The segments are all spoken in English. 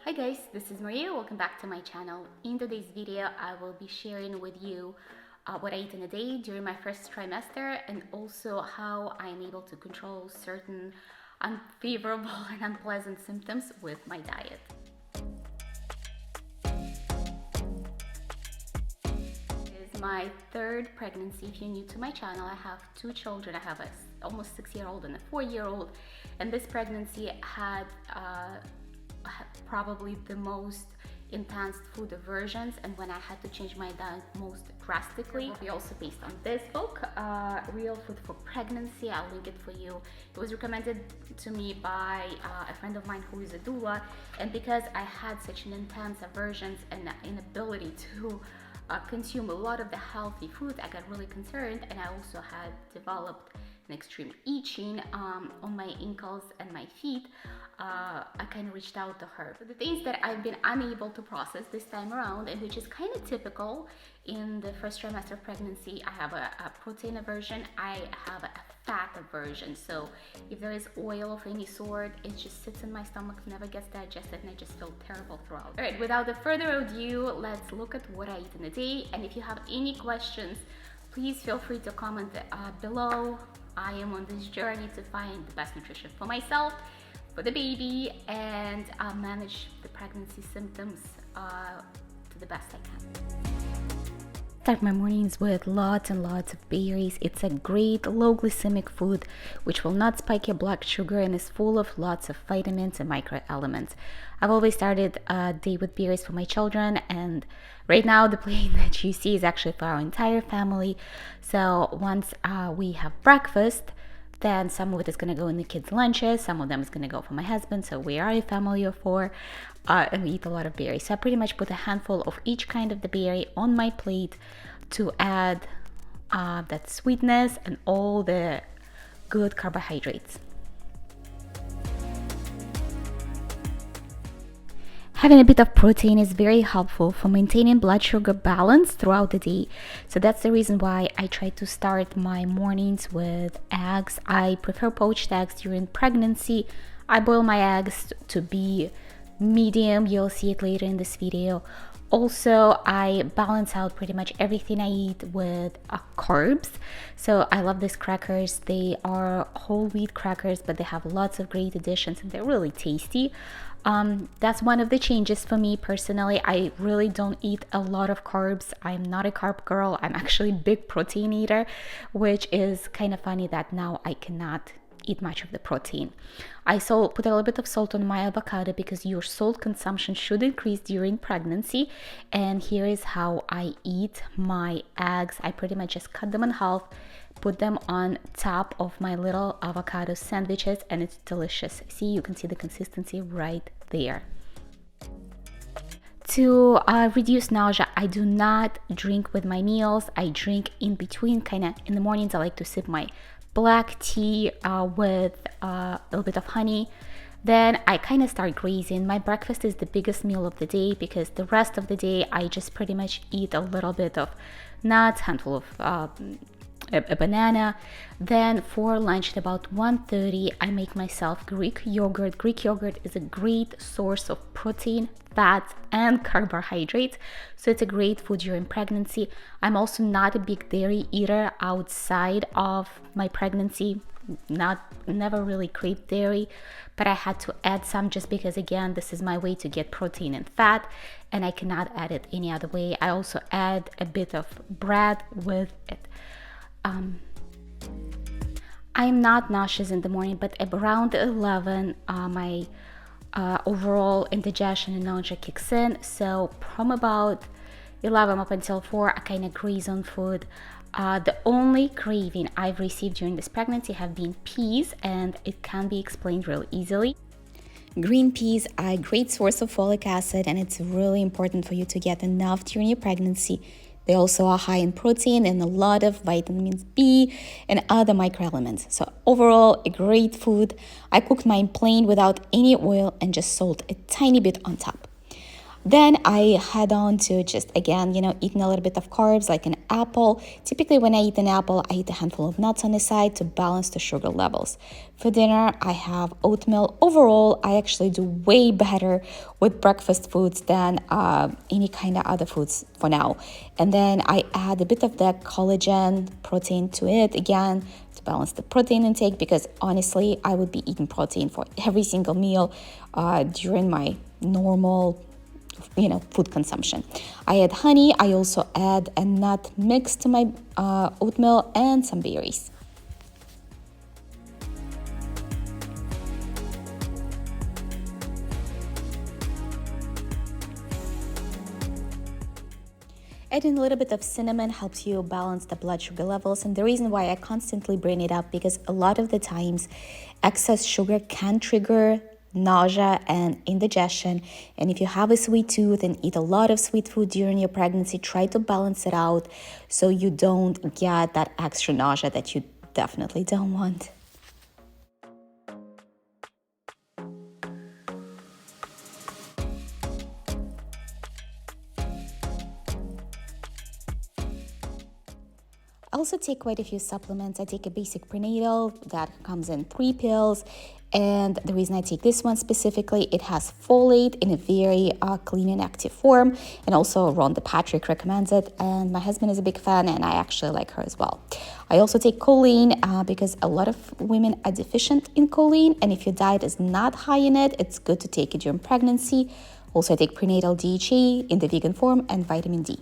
Hi guys, this is Maria. Welcome back to my channel. In today's video, I will be sharing with you what I eat in a day during my first trimester and also how I am able to control certain unfavorable and unpleasant symptoms with my diet. This is my third pregnancy. If you're new to my channel, I have two children. I have a almost 6-year-old and a 4-year-old, and this pregnancy had probably the most intense food aversions, and when I had to change my diet most drastically. We also based on this book, Real Food for Pregnancy. I'll link it for you. It was recommended to me by a friend of mine who is a doula, and because I had such an intense aversions and inability to consume a lot of the healthy food, I got really concerned, and I also had developed an extreme itching on my ankles and my feet. I kind of reached out to her. So the things that I've been unable to process this time around, and which is kind of typical in the first trimester of pregnancy, I have a protein aversion, I have a fat aversion. So if there is oil of any sort, it just sits in my stomach, never gets digested, and I just feel terrible throughout. All right, without further ado, let's look at what I eat in a day. And if you have any questions, please feel free to comment below. I am on this journey to find the best nutrition for myself, for the baby, and manage the pregnancy symptoms to the best I can. Start my mornings with lots and lots of berries. It's a great low glycemic food which will not spike your blood sugar and is full of lots of vitamins and microelements. I've always started a day with berries for my children, and right now the plate that you see is actually for our entire family. So once we have breakfast, then some of it is going to go in the kids' lunches, some of them is going to go for my husband, so we are a family of 4, and we eat a lot of berries. So I pretty much put a handful of each kind of the berry on my plate to add that sweetness and all the good carbohydrates. Having a bit of protein is very helpful for maintaining blood sugar balance throughout the day. So that's the reason why I try to start my mornings with eggs. I prefer poached eggs during pregnancy. I boil my eggs to be medium. You'll see it later in this video. Also, I balance out pretty much everything I eat with carbs. So I love these crackers. They are whole wheat crackers, but they have lots of great additions and they're really tasty. That's one of the changes for me personally. I really don't eat a lot of carbs. I'm not a carb girl. I'm actually a big protein eater, which is kind of funny that now I cannot eat much of the protein. I put a little bit of salt on my avocado because your salt consumption should increase during pregnancy. And here is how I eat my eggs. I pretty much just cut them in half, put them on top of my little avocado sandwiches, and it's delicious. See, you can see the consistency right there. To reduce nausea, I do not drink with my meals. I drink in between, kind of in the mornings. I like to sip my black tea with a little bit of honey. Then I kind of start grazing. My breakfast is the biggest meal of the day because the rest of the day I just pretty much eat a little bit of nuts, handful of a banana. Then for lunch at about 1:30, I make myself Greek yogurt. Greek yogurt is a great source of protein, fats, and carbohydrates, so it's a great food during pregnancy. I'm also not a big dairy eater outside of my pregnancy. Never really craved dairy, but I had to add some just because, again, this is my way to get protein and fat, and I cannot add it any other way. I also add a bit of bread with it. I'm not nauseous in the morning, but around 11 my overall indigestion and nausea kicks in. So from about 11 up until 4, I kind of graze on food. The only craving I've received during this pregnancy have been peas, and it can be explained real easily. Green peas are a great source of folic acid, and it's really important for you to get enough during your pregnancy. They also are high in protein and a lot of vitamins B and other microelements. So overall, a great food. I cooked mine plain without any oil and just salt a tiny bit on top. Then I head on to just, again, eating a little bit of carbs like an apple. Typically when I eat an apple, I eat a handful of nuts on the side to balance the sugar levels. For dinner, I have oatmeal. Overall, I actually do way better with breakfast foods than any kind of other foods for now. And then I add a bit of that collagen protein to it, again, to balance the protein intake, because honestly, I would be eating protein for every single meal during my normal food consumption. I add honey. I also add a nut mix to my oatmeal and some berries. Adding a little bit of cinnamon helps you balance the blood sugar levels. And the reason why I constantly bring it up, because a lot of the times excess sugar can trigger nausea and indigestion. And if you have a sweet tooth and eat a lot of sweet food during your pregnancy, try to balance it out so you don't get that extra nausea that you definitely don't want. I also take quite a few supplements. I take a basic prenatal that comes in 3 pills. And the reason I take this one specifically, it has folate in a very clean and active form. And also Rhonda Patrick recommends it. And my husband is a big fan, and I actually like her as well. I also take choline because a lot of women are deficient in choline. And if your diet is not high in it, it's good to take it during pregnancy. Also, I take prenatal DHA in the vegan form and vitamin D.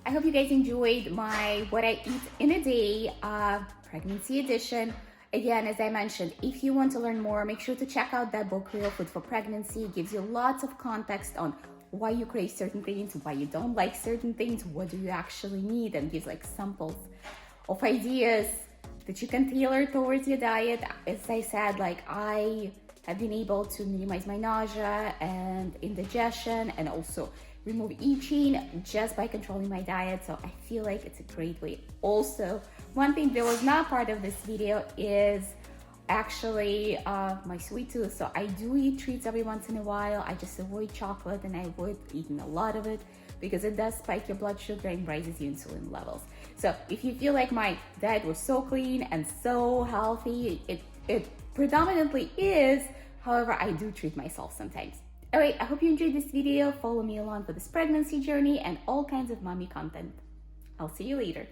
I hope you guys enjoyed my what I eat in a day pregnancy edition. Again, as I mentioned, if you want to learn more, make sure to check out that book, Real Food for Pregnancy. It gives you lots of context on why you crave certain things, why you don't like certain things, what do you actually need, and gives like samples of ideas that you can tailor towards your diet. As I said, like I have been able to minimize my nausea and indigestion and also remove itching just by controlling my diet. So I feel like it's a great way. Also, one thing that was not part of this video is actually my sweet tooth. So I do eat treats every once in a while. I just avoid chocolate and I avoid eating a lot of it because it does spike your blood sugar and raises your insulin levels. So if you feel like my diet was so clean and so healthy, it predominantly is. However, I do treat myself sometimes. Alright, I hope you enjoyed this video. Follow me along for this pregnancy journey and all kinds of mommy content. I'll see you later.